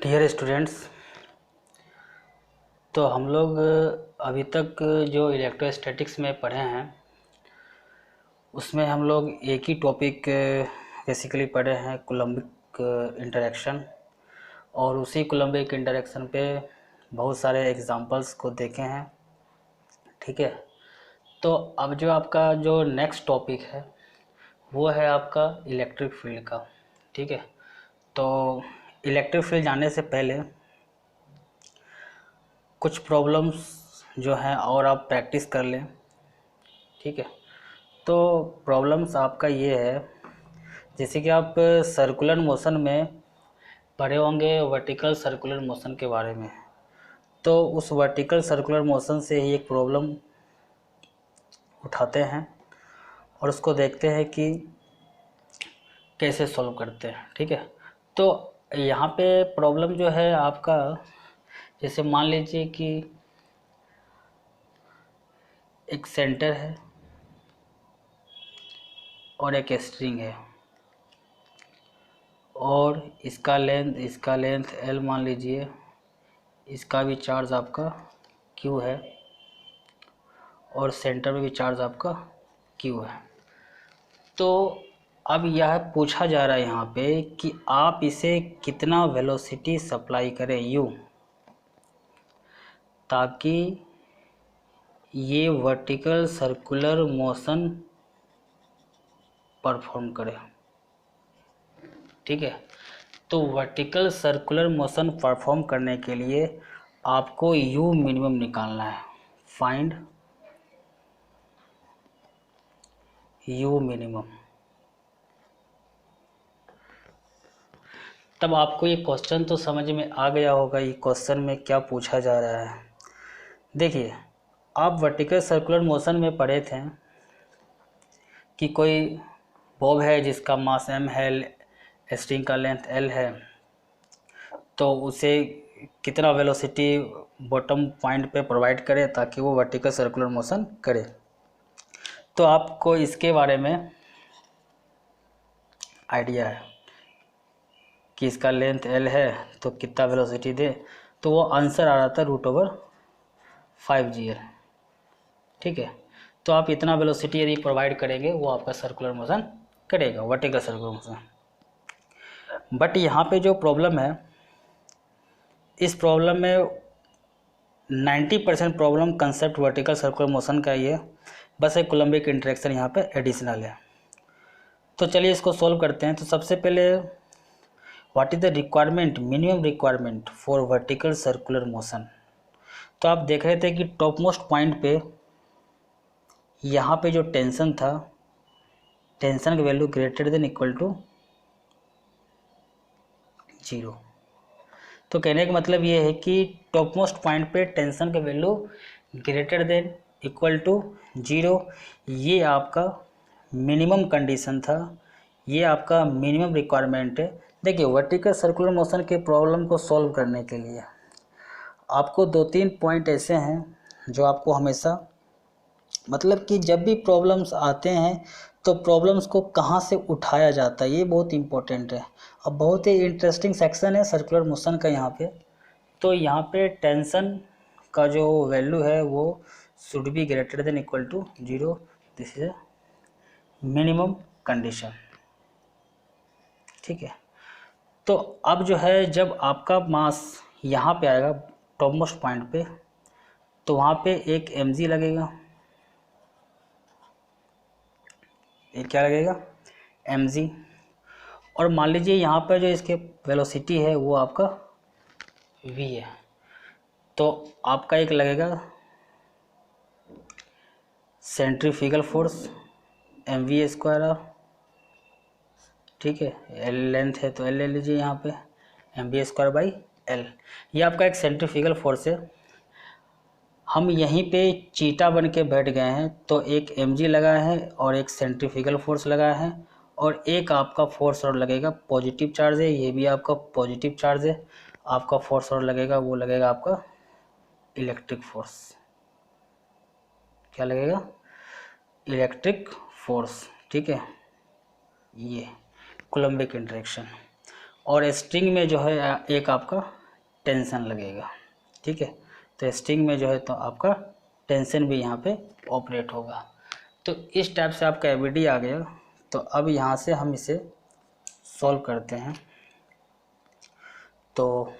Dear students, तो हम लोग अभी तक जो इलेक्ट्रोस्टैटिक्स में पढ़े हैं उसमें हम लोग एक ही टॉपिक बेसिकली पढ़े हैं, कूलम्बिक इंटरेक्शन। और उसी कूलम्बिक इंटरेक्शन पे बहुत सारे एग्जांपल्स को देखे हैं। ठीक है, तो अब जो आपका जो नेक्स्ट टॉपिक है वो है आपका इलेक्ट्रिक फील्ड का। ठीक है, तो इलेक्ट्रिक फील्ड जाने से पहले कुछ प्रॉब्लम्स जो हैं और आप प्रैक्टिस कर लें। ठीक है, तो प्रॉब्लम्स आपका ये है, जैसे कि आप सर्कुलर मोशन में पढ़े होंगे वर्टिकल सर्कुलर मोशन के बारे में। तो उस वर्टिकल सर्कुलर मोशन से ही एक प्रॉब्लम उठाते हैं और उसको देखते हैं कि कैसे सॉल्व करते हैं। ठीक है, तो यहाँ पे प्रॉब्लम जो है आपका, जैसे मान लीजिए कि एक सेंटर है और एक स्ट्रिंग है और इसका लेंथ L मान लीजिए, इसका भी चार्ज आपका Q है और सेंटर में भी चार्ज आपका Q है। तो अब यह पूछा जा रहा है यहाँ पे कि आप इसे कितना वेलोसिटी सप्लाई करें U, ताकि ये वर्टिकल सर्कुलर मोशन परफॉर्म करे। ठीक है, तो वर्टिकल सर्कुलर मोशन परफॉर्म करने के लिए आपको U मिनिमम निकालना है। Find U minimum. तब आपको ये क्वेश्चन तो समझ में आ गया होगा, ये क्वेश्चन में क्या पूछा जा रहा है। देखिए, आप वर्टिकल सर्कुलर मोशन में पढ़े थे कि कोई बॉब है जिसका मास m है, स्ट्रिंग का लेंथ L है, तो उसे कितना वेलोसिटी बॉटम पॉइंट पे प्रोवाइड करे ताकि वो वर्टिकल सर्कुलर मोशन करे। तो आपको इसके बारे में आइडिया है कि इसका लेंथ L है तो कितना वेलोसिटी दे, तो वो आंसर आ रहा था √5GL। ठीक है, तो आप इतना वेलोसिटी यदि प्रोवाइड करेंगे वो आपका सर्कुलर मोशन करेगा, वर्टिकल सर्कुलर मोशन। बट यहाँ पे जो प्रॉब्लम है, इस प्रॉब्लम में 90% problem concept vertical circular motion का ही है, बस एक कूलम्बिक इंटरेक्शन यहाँ पे एडिशनल है। तो चलिए इसको सॉल्व करते हैं। तो सबसे पहले what is the requirement, minimum requirement for vertical circular motion. तो आप देख रहे थे कि टॉप मोस्ट पॉइंट पे यहाँ पे जो टेंशन था, टेंशन की value greater than equal to 0। तो कहने का मतलब ये है कि टॉप मोस्ट पॉइंट पे टेंशन की value greater than equal to 0, ये आपका मिनिमम कंडीशन था, ये आपका मिनिमम रिक्वायरमेंट है। देखिए, वर्टिकल सर्कुलर मोशन के प्रॉब्लम को सॉल्व करने के लिए आपको 2-3 पॉइंट ऐसे हैं जो आपको हमेशा, मतलब कि जब भी प्रॉब्लम्स आते हैं तो प्रॉब्लम्स को कहाँ से उठाया जाता है, ये बहुत इंपॉर्टेंट है। अब बहुत ही इंटरेस्टिंग सेक्शन है सर्कुलर मोशन का यहाँ पे। तो यहाँ पे टेंशन का जो वैल्यू है वो should be greater than equal to 0, this is minimum condition. ठीक है, तो अब जो है जब आपका मास यहाँ पे आएगा टॉप मोस्ट पॉइंट पे, तो वहाँ पे एक mg लगेगा। ये क्या लगेगा, mg। और मान लीजिए यहाँ पर जो इसके वेलोसिटी है वो आपका v है, तो आपका एक लगेगा सेंट्रीफ्यूगल फोर्स mv²। ठीक है, L लेंथ है तो L ले लीजिए यहाँ पे, mv²/L। ये आपका एक सेंट्रीफ्यूगल फोर्स है। हम यहीं पे चीटा बन के बैठ गए हैं, तो एक mg लगा है और एक सेंट्रीफ्यूगल फोर्स लगा है और एक आपका फोर्स और लगेगा, पॉजिटिव चार्ज है, ये भी आपका पॉजिटिव चार्ज है। आपका फोर्स और लगेगा, वो लगेगा आपका इलेक्ट्रिक फोर्स। क्या लगेगा, इलेक्ट्रिक फोर्स। ठीक है, ये कूलम्बिक इंटरेक्शन। और स्ट्रिंग में जो है एक आपका टेंशन लगेगा, ठीक है। तो स्ट्रिंग में जो है तो आपका टेंशन भी यहाँ पे ऑपरेट होगा। तो इस टाइप से आपका एबीडी आ गया। तो अब यहाँ से हम इसे सॉल्व करते हैं। तो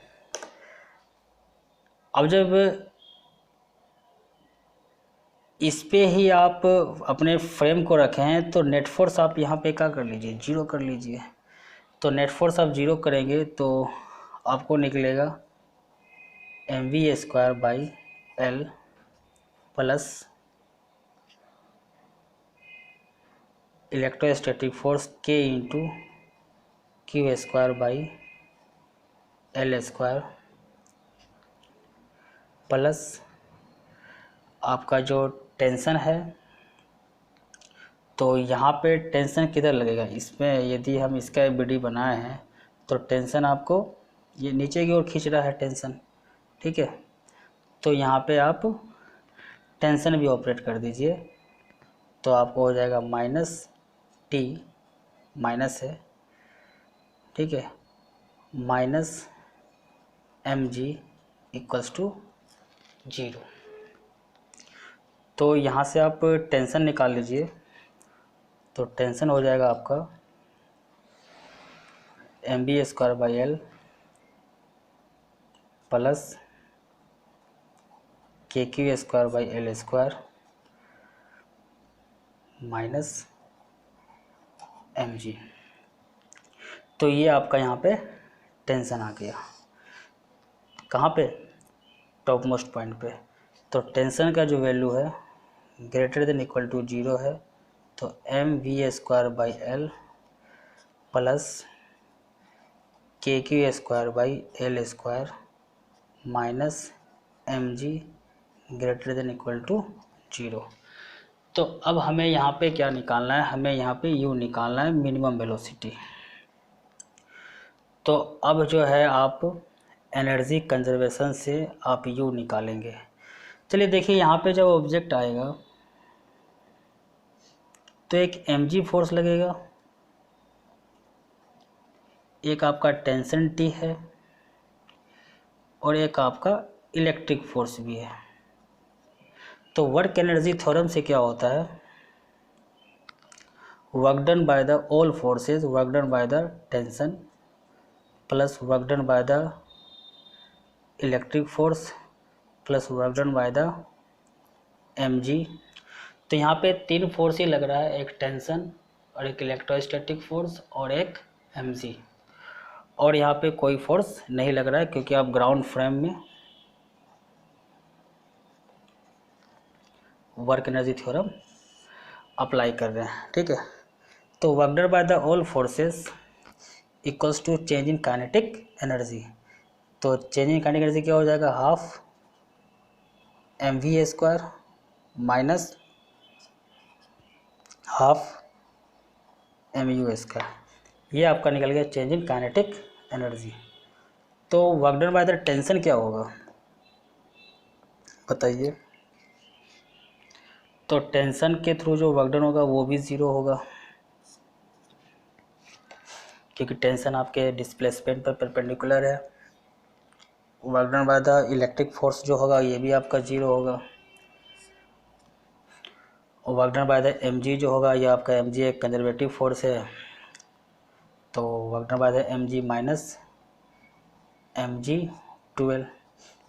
अब जब इस पे ही आप अपने फ्रेम को रखे हैं तो नेट फोर्स आप यहाँ पे क्या कर लीजिए, 0 कर लीजिए। तो नेट फोर्स आप 0 करेंगे तो आपको निकलेगा mv² L plus electrostatic force K into Q² L² plus आपका जो टेंशन है, तो यहाँ पे टेंशन किधर लगेगा, इसमें यदि हम इसका एबीडी बनाए हैं तो टेंशन आपको ये नीचे की ओर खींच रहा है टेंशन, ठीक है। तो यहाँ पे आप टेंशन भी ऑपरेट कर दीजिए। तो आपको हो जाएगा -T माइनस है, ठीक है, -mg = 0। तो यहाँ से आप टेंशन निकाल लीजिए। तो टेंशन हो जाएगा आपका mv² L plus KQ² L² minus mg। तो ये आपका यहाँ पे टेंशन आ गया, कहाँ पे, टॉप मोस्ट पॉइंट पे। तो टेंशन का जो वैल्यू है > 0 है। तो mv² L plus KQ² L² minus mg > 0। तो अब हमें यहाँ पे क्या निकालना है, हमें यहाँ पे u निकालना है, मिनिमम वेलोसिटी। तो अब जो है आप एनर्जी कंजर्वेशन से आप u निकालेंगे। चलिए देखिए, यहाँ पे जब ऑब्जेक्ट आएगा तो एक mg फोर्स लगेगा, एक आपका टेंशन T है और एक आपका इलेक्ट्रिक फोर्स भी है। तो वर्क एनर्जी थ्योरम से क्या होता है, work done by the all forces work done by the tension plus work done by the electric force plus work done by the mg। तो यहाँ पे 3 फोर्स ही लग रहा है, एक टेंशन और एक इलेक्ट्रोस्टैटिक फोर्स और एक mg। और यहाँ पे कोई फोर्स नहीं लग रहा है क्योंकि आप ग्राउंड फ्रेम में वर्क एनर्जी थ्योरम अप्लाई कर रहे हैं, ठीक है। तो work done by the all forces equals to change in kinetic energy. तो चेंज इन काइनेटिक एनर्जी क्या हो जाएगा, half mv² minus half mu²। ये आपका निकल गया चेंज इन काइनेटिक एनर्जी। तो work done by the tension क्या होगा बताइए। तो टेंशन के थ्रू जो वर्क डन होगा वो भी 0 होगा, क्योंकि टेंशन आपके डिस्प्लेसमेंट पर परपेंडिकुलर है। Work done by the electric force जो होगा ये भी आपका 0 होगा। और work done by the mg जो होगा, ये आपका mg एक कंजर्वेटिव फोर्स है, तो work done by the mg minus mg²,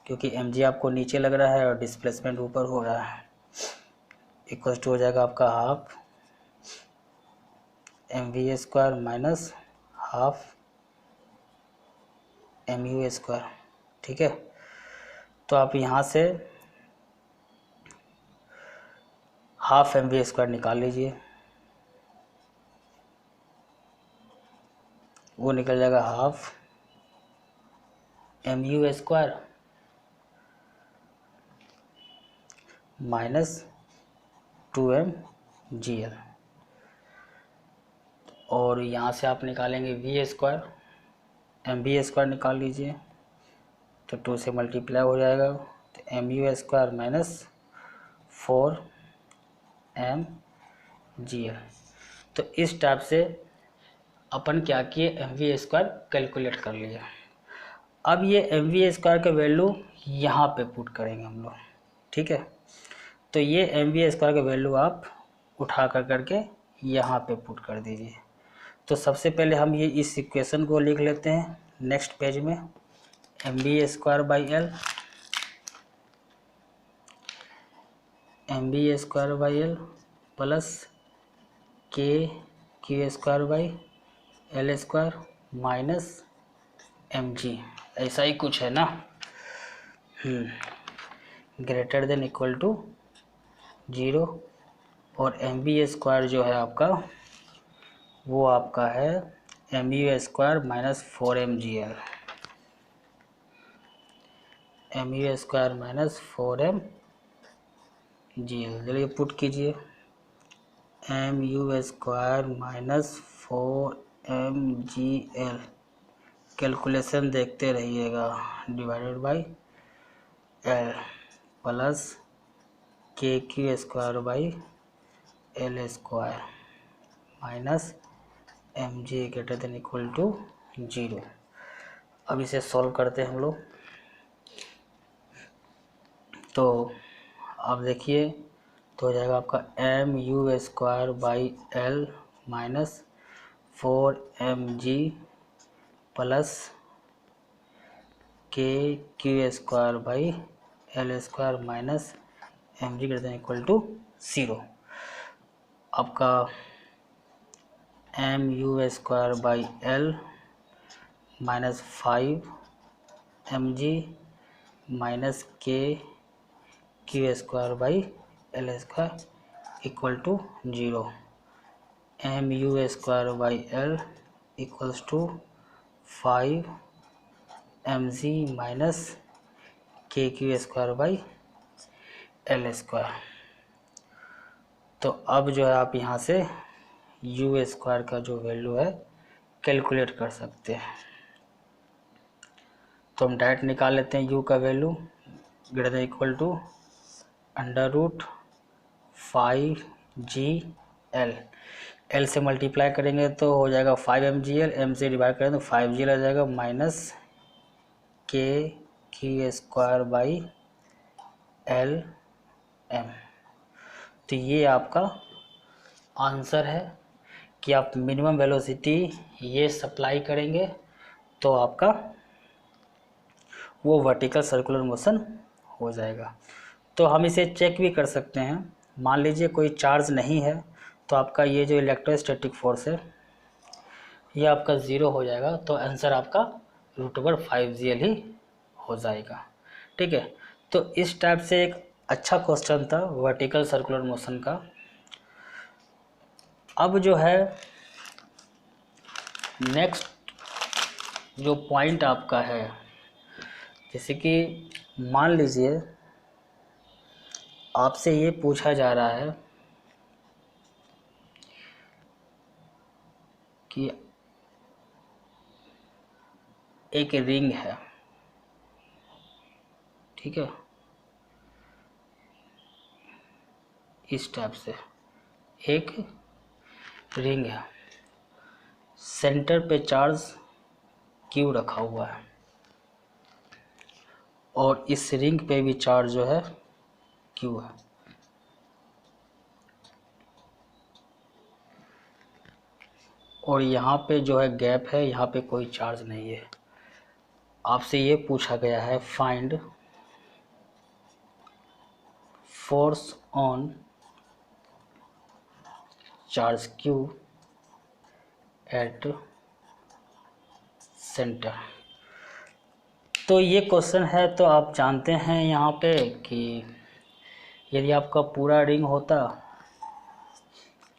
क्योंकि mg आपको नीचे लग रहा है और डिस्प्लेसमेंट ऊपर हो रहा है, इक्वल टू हो जाएगा आपका half mv² minus half mu², ठीक है। तो आप यहाँ से हाफ mv² निकाल लीजिए, वो निकल जाएगा हाफ mu² माइनस 2mgl। और यहाँ से आप निकालेंगे v² mv² निकाल लीजिए, तो 2 से मल्टीप्लाई हो जाएगा, तो mu² माइनस 4mgl। तो इस टाइप से अपन क्या किए, mv² कैलकुलेट कर लिया। अब ये mv² का वैल्यू यहाँ पे पुट करेंगे हम लोग, ठीक है। तो ये mv² का वैल्यू आप उठा करके यहाँ पे पुट कर दीजिए। तो सबसे पहले हम ये इस इक्वेशन को लिख लेते हैं नेक्स्ट पेज में, mv²/L mv²/L plus kq²/L² minus mg, ऐसा ही कुछ है ना, ग्रेटर देन इक्वल टू 0। और mv² जो है आपका वो आपका है mu² minus 4mgl, mu² minus 4mgl। चलिए पुट कीजिए, mu² माइनस 4mgl, कैलकुलेशन देखते रहिएगा, divided by L plus kq²/L² minus mg greater than equal to 0। अब इसे सॉल्व करते हैं हम लोग। तो आप देखिए तो हो जाएगा आपका mu²/L minus 4mg plus kq²/L² minus mg greater than equal to 0। आपका mu²/L minus 5mg minus kq²/L² equal to 0। mu²/L equals to 5mg minus kq²/L²। तो अब जो है आप यहाँ से u² का जो वैल्यू है कैलकुलेट कर सकते हैं। तो हम डायरेक्ट निकाल लेते हैं u का value, greater than equal to √5gl, L से मल्टीप्लाई करेंगे तो हो जाएगा 5mgl, m से डिवाइड करेंगे तो 5gl आ जाएगा, माइनस kq²/Lm। तो ये आपका आंसर है कि आप मिनिमम वेलोसिटी ये सप्लाई करेंगे तो आपका वो वर्टिकल सर्कुलर मोशन हो जाएगा। तो हम इसे चेक भी कर सकते हैं, मान लीजिए कोई चार्ज नहीं है तो आपका ये जो इलेक्ट्रोस्टैटिक फोर्स है ये आपका 0 हो जाएगा, तो आंसर आपका √5gl ही हो जाएगा, ठीक है। तो इस टाइप से एक अच्छा क्वेश्चन था वर्टिकल सर्कुलर मोशन का। अब जो है नेक्स्ट जो पॉइंट आपका है, जैसे कि मान लीजिए आपसे ये पूछा जा रहा है कि एक रिंग है, ठीक है, इस टाइप से एक रिंग है, सेंटर पे चार्ज Q रखा हुआ है और इस रिंग पे भी चार्ज जो है Q है। और यहाँ पे जो है गैप है, यहाँ पे कोई चार्ज नहीं है। आपसे ये पूछा गया है find force on charge Q at centre. तो ये क्वेश्चन है, तो आप जानते हैं यहाँ पे कि यदि आपका पूरा रिंग होता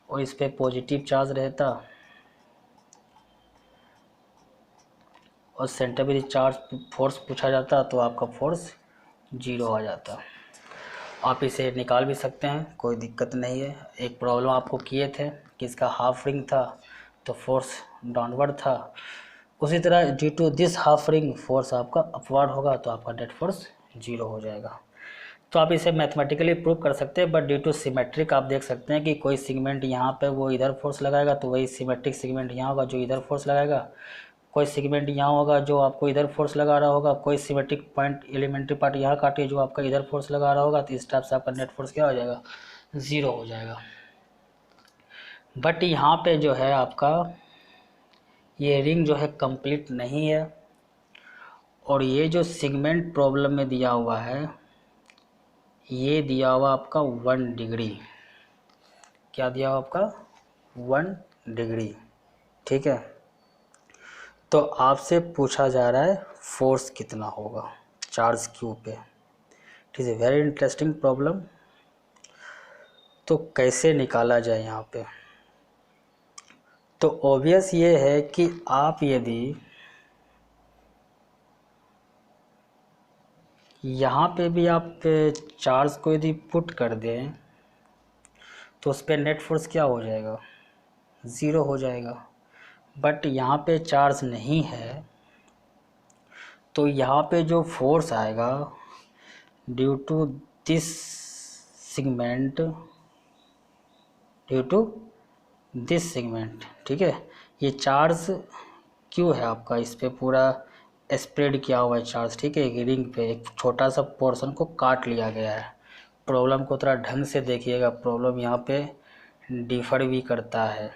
और इस पे पॉजिटिव चार्ज रहता और सेंटर पे चार्ज फोर्स पूछा जाता तो आपका फोर्स 0 आ जाता। आप इसे निकाल भी सकते हैं, कोई दिक्कत नहीं है। एक प्रॉब्लम आपको किए थे कि इसका हाफ रिंग था तो फोर्स डाउनवर्ड था, उसी तरह due to this half ring force आपका अपवर्ड होगा तो आपका नेट फोर्स 0 हो जाएगा। तो आप इसे मैथमेटिकली प्रूव कर सकते हैं, बट ड्यू टू सिमेट्रिक आप देख सकते हैं कि कोई सेगमेंट यहाँ पे वो इधर फोर्स लगाएगा तो वही सिमेट्रिक सेगमेंट यहाँ होगा जो इधर फोर्स लगाएगा, कोई सेगमेंट यहाँ होगा जो आपको इधर फोर्स लगा रहा होगा, कोई सिमेट्रिक पॉइंट एलिमेंट्री पार्ट यहाँ काटिए जो आपका इधर फोर्स लगा रहा होगा, तो इस टाइप से आपका नेट फोर्स क्या हो जाएगा, 0 हो जाएगा। बट यहाँ पे जो है आपका ये रिंग जो है कंप्लीट नहीं है, और ये जो सेगमेंट प्रॉब्लम में दिया हुआ है ये दिया हुआ आपका 1 डिग्री, क्या दिया हुआ आपका 1 डिग्री, ठीक है। तो आपसे पूछा जा रहा है फोर्स कितना होगा चार्ज क्यू पे, ठीक है, वेरी इंटरेस्टिंग प्रॉब्लम। तो कैसे निकाला जाए यहाँ पे, तो ऑब्वियस ये है कि आप यदि यहाँ पे भी आप चार्ज को यदि पुट कर दें तो उस पर नेट फोर्स क्या हो जाएगा, 0 हो जाएगा। बट यहाँ पे चार्ज नहीं है तो यहाँ पे जो फोर्स आएगा due to this segment, due to this segment, ठीक है, ये चार्ज क्यों है आपका, इस पे पूरा स्प्रेड किया हुआ है चार्ज, ठीक है, एक रिंग पे एक छोटा सा पोर्शन को काट लिया गया है। प्रॉब्लम को थोड़ा ढंग से देखिएगा, प्रॉब्लम यहाँ पे डिफर भी करता है।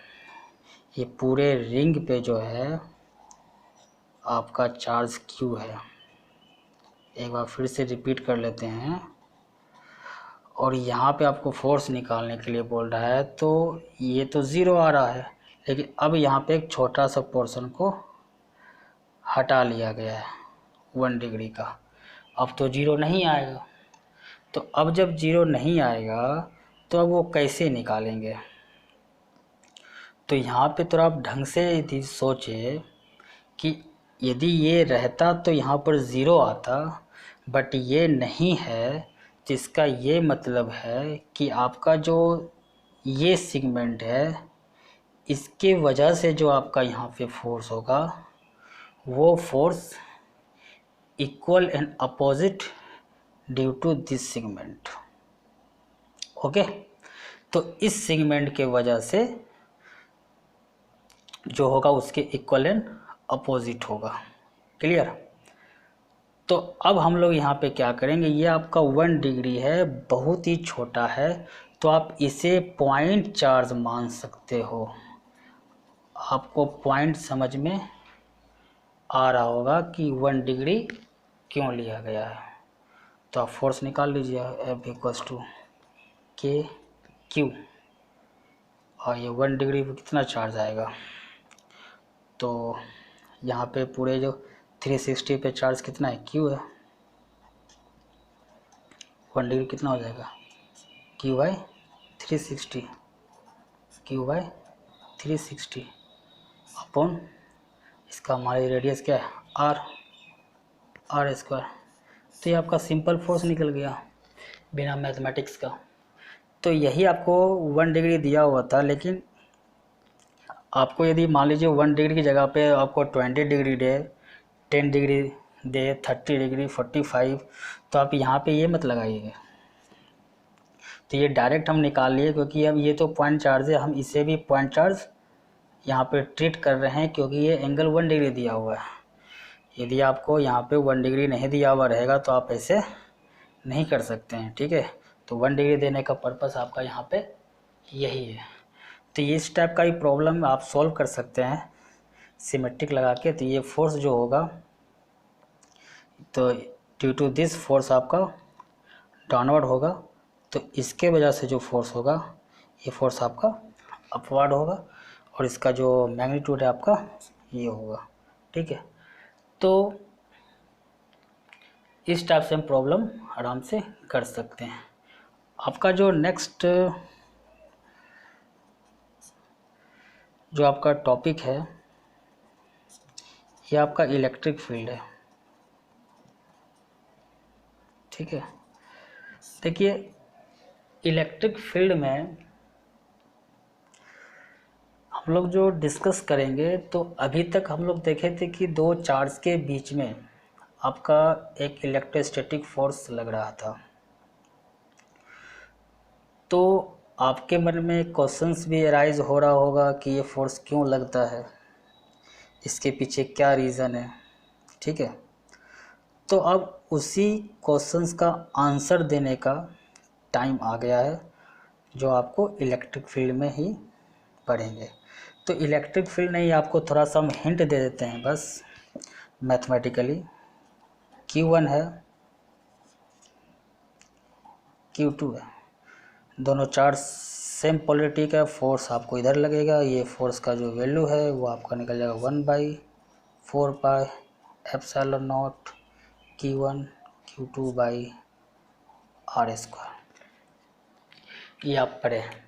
ये पूरे रिंग पे जो है आपका चार्ज क्यू है, एक बार फिर से रिपीट कर लेते हैं, और यहाँ पे आपको फोर्स निकालने के लिए बोल रहा है, तो ये तो 0 आ रहा है, लेकिन अब यहाँ पे एक छोटा सा पोर्शन को हटा लिया गया है 1 डिग्री का, अब तो 0 नहीं आएगा। तो अब जब 0 नहीं आएगा तो अब वो कैसे निकालेंगे, तो यहाँ पे तो आप ढंग से यदि सोचे कि यदि ये रहता तो यहाँ पर 0 आता, बट ये नहीं है, तो इसका ये मतलब है कि आपका जो ये सेगमेंट है इसके वजह से जो आपका यहाँ पे फोर्स होगा वो force equal and opposite due to this segment, okay. तो इस सेगमेंट के वजह से जो होगा उसके इक्वल एंड अपोजिट होगा, क्लियर। तो अब हम लोग यहाँ पे क्या करेंगे, ये आपका 1 डिग्री है, बहुत ही छोटा है, तो आप इसे पॉइंट चार्ज मान सकते हो। आपको पॉइंट समझ में आ रहा होगा कि 1 डिग्री क्यों लिया गया है। तो आप फोर्स निकाल लीजिए, F इक्वल्स टू के क्यू, और ये 1 डिग्री पर कितना चार्ज आएगा, तो यहाँ पे पूरे जो 360 पे चार्ज कितना है, क्यू है, 1 डिग्री कितना हो जाएगा, Q by 360, Q by 360 upon इसका हमारी रेडियस क्या है, आर स्क्वायर। तो ये आपका सिंपल फोर्स निकल गया बिना मैथमेटिक्स का। तो यही आपको 1 डिग्री दिया हुआ था, लेकिन आपको यदि मान लीजिए 1 डिग्री की जगह पे आपको 20 डिग्री दे, 10 डिग्री दे, 30 डिग्री, 45, तो आप यहाँ पे ये मत लगाइएगा। तो ये डायरेक्ट हम निकाल लिए, क्योंकि अब ये तो पॉइंट चार्ज है, हम इसे भी पॉइंट चार्ज यहाँ पे ट्रीट कर रहे हैं, क्योंकि ये एंगल 1 डिग्री दिया हुआ है। यदि आपको यहाँ पे 1 डिग्री नहीं दिया हुआ रहेगा तो आप ऐसे नहीं कर सकते हैं, ठीक है। तो 1 डिग्री देने का पर्पस आपका यहाँ पे यही है। तो इस टाइप का ही प्रॉब्लम आप सॉल्व कर सकते हैं सिमेट्रिक लगा के। तो ये फोर्स जो होगा, तो ड्यू टू दिस फोर्स आपका डाउनवर्ड होगा, तो इसके वजह से जो फोर्स होगा ये फोर्स आपका अपवर्ड होगा, और इसका जो मैग्नीट्यूड है आपका ये होगा, ठीक है। तो इस टाइप से हम प्रॉब्लम आराम से कर सकते हैं। आपका जो नेक्स्ट जो आपका टॉपिक है ये आपका इलेक्ट्रिक फील्ड है, ठीक है। देखिए इलेक्ट्रिक फील्ड में हम लोग जो डिस्कस करेंगे, तो अभी तक हम लोग देखे थे कि दो चार्ज के बीच में आपका एक इलेक्ट्रोस्टैटिक फोर्स लग रहा था, तो आपके मन में क्वेश्चंस भी अराइज हो रहा होगा कि ये फोर्स क्यों लगता है, इसके पीछे क्या रीज़न है, ठीक है। तो अब उसी क्वेश्चंस का आंसर देने का टाइम आ गया है, जो आपको इलेक्ट्रिक फील्ड में ही पढ़ेंगे। तो इलेक्ट्रिक फील्ड नहीं, आपको थोड़ा सा हम हिंट दे देते हैं बस मैथमेटिकली। Q1 है, Q2 है, दोनों चार्ज सेम पोलरिटी का, फोर्स आपको इधर लगेगा। ये फोर्स का जो वैल्यू है वो आपका निकल जाएगा 1/4πε0 Q1 Q2/r²। ये आप पढ़े हैं।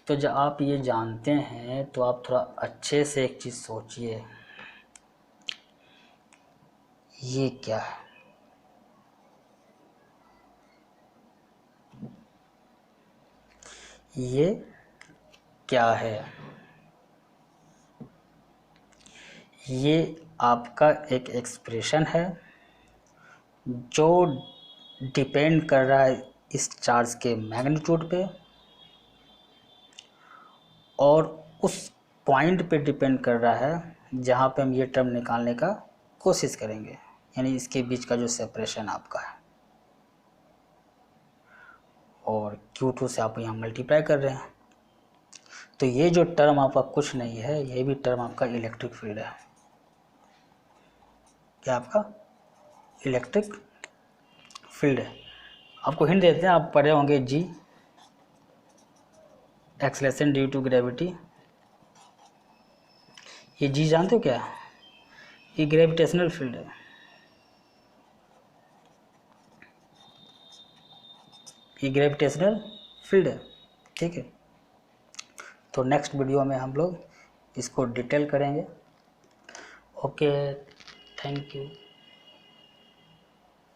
तो जब आप ये जानते हैं तो आप थोड़ा अच्छे से एक चीज़ सोचिए, ये क्या है। ये क्या है? ये आपका एक एक्सप्रेशन है जो डिपेंड कर रहा है इस चार्ज के मैग्नीट्यूड पे, और उस पॉइंट पे डिपेंड कर रहा है जहाँ पे हम ये टर्म निकालने का कोशिश करेंगे, यानी इसके बीच का जो सेपरेशन आपका है। और Q2 से आप यहाँ मल्टीप्लाई कर रहे हैं, तो ये जो टर्म आपका कुछ नहीं है, ये भी टर्म आपका इलेक्ट्रिक फील्ड है। क्या आपका इलेक्ट्रिक फील्ड है। आपको हिंट देते हैं, आप पढ़े होंगे जी, एक्सेलरेशन ड्यू टू ग्रेविटी। ये जी जानते हो क्या है? ये ग्रेविटेशनल फील्ड है। ये ग्रेविटेशनल फील्ड है, ठीक है। तो नेक्स्ट वीडियो में हम लोग इसको डिटेल करेंगे। Okay, thank you.